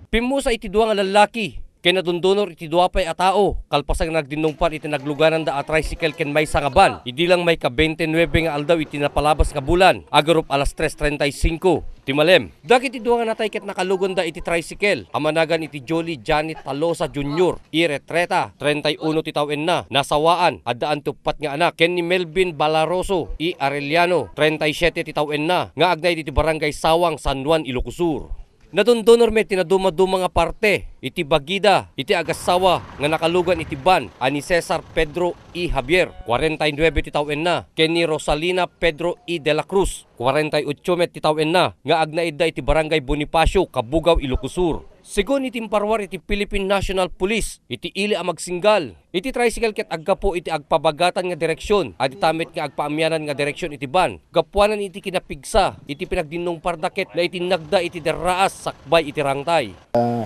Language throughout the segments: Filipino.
Pimusa iti duwa nga lalaki. Ken nadundunor iti duwa pay a tao. Kalpasang nagdinungpan iti nagluganan da a tricycle ken may sangaban. Idi lang may ka 29 nga aldaw iti napalabas nga bulan. Agarup alas 3:35. Timalem. Dagiti duwa nga natay ket nakalugon da iti tricycle. Amanagan iti Jolly Janet Talosa Jr. Iretreta 31 ti tawen na. Nasawaan addaan tupat nga anak. Ken ni Melvin Balaroso I Arellano 37 ti tawen na. Nga agnay iti barangay Sawang, San Juan, Ilocos Sur. Nadundunor met tinaduma-duma nga parte iti bagida iti agasawa nga nakalugan iti ban ani Cesar Pedro I Javier 49 ti tawen na. Ken ni Rosalina Pedro I de la Cruz 48 met ti tawen na nga agnaid da iti barangay Bonifacio, Kabugaw, Ilocos Sur. Sigon iti parwar iti Philippine National Police iti illi a magsingal. Iti tricycle ket aggapo iti agpabagatan nga direksyon adi tamet nga agpaamyanan nga direksyon iti ban. Gapuanan iti kinapigsa iti pinagdinong pardaket na iti nagda iti deraas sakbay iti rangtay.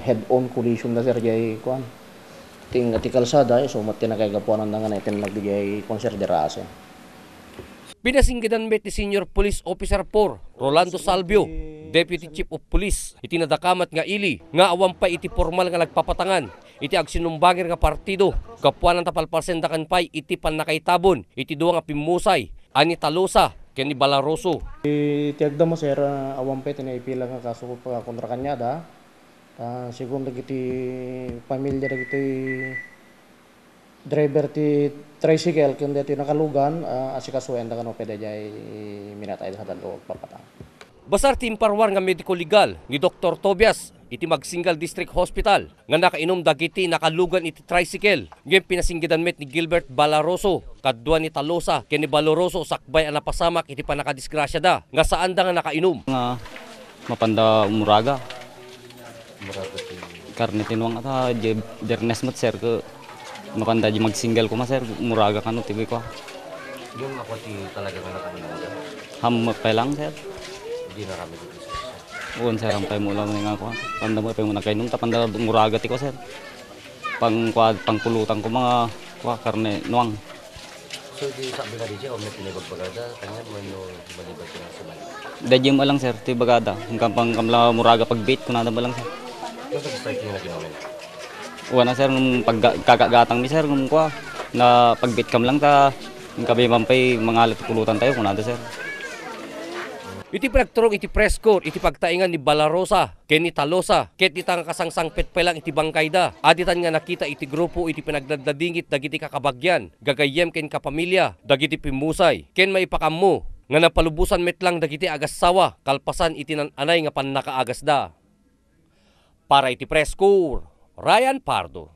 Head-on collision na sir jay kuan. Ting ati kalsada so mat tinagagapuanan na nga na itin nagbigay konser deraas. Pinasinggidan met ni Senior Police Officer 4 Rolando Salvio, Deputy Chief of Police, iti nadakamat nga ili, nga awam pa iti formal nga nagpapatangan, iti agsinumbangir nga partido, kapuan ng tapalpasendakan pay iti panakaitabon, iti duwa nga pimusay, ani Talosa, ken ni Balaroso. Tiagda mo sir, awam pa iti naipila nga kaso pa kontra kanya da, siguro dagiti pamilya dagiti driver ti tricycle ken dati nakalugan asikasuen da kano pwede jay minatay sa dalo papatang. Basar ti imparwar nga medico legal ni Dr. Tobias iti Magsingal District Hospital nga nakainom dagiti nakalugan iti tricycle. Ngayon pinasinggidan met ni Gilbert Balaroso kadwa ni Talosa ken ni Balaroso sakbay ang napasamak iti panakadisgrasya da nga saan da nga nakainom. Nga mapanda umuraga. Karne tinuang ata dernes mat sir ke mapanda di magsingal ko maser muraga kanu tibi ko. Yung ako ti talaga nga nakainom. Ham pelang sir. Di na kami dito. Uwan sir ang pay mo lang nga ko. Panda mo pay mo nakainom tapanda muraga ti ko sir. Pangpulutan ko mga karne nuang. So di sabi nga di siya omnet pinagbagada kanya mo no balibad na sa balik. Dajim alang sir ti bagada hanggang pang kamla muraga pagbait ko na lang sir. Ano sa strike na ginawa? Uwan sir nung pagkakagatang mi sir nung kwa na pagbait kam lang ta kabi mampay mangalit pulutan tayo kunada sir. Iti pinagturong iti press corps iti pagtaingan ni Balarosa ken ni Talosa ket itang kasangsangpet pa lang iti bangkayda. Aditan nga nakita iti grupo iti pinagdadadingit dagiti kakabagyan gagayem ken kapamilya dagiti pimusay ken maipakammo nga napalubusan metlang dagiti agasawa kalpasan iti nananay nga pannakaagasda. Para iti press corps, Ryan Pardo.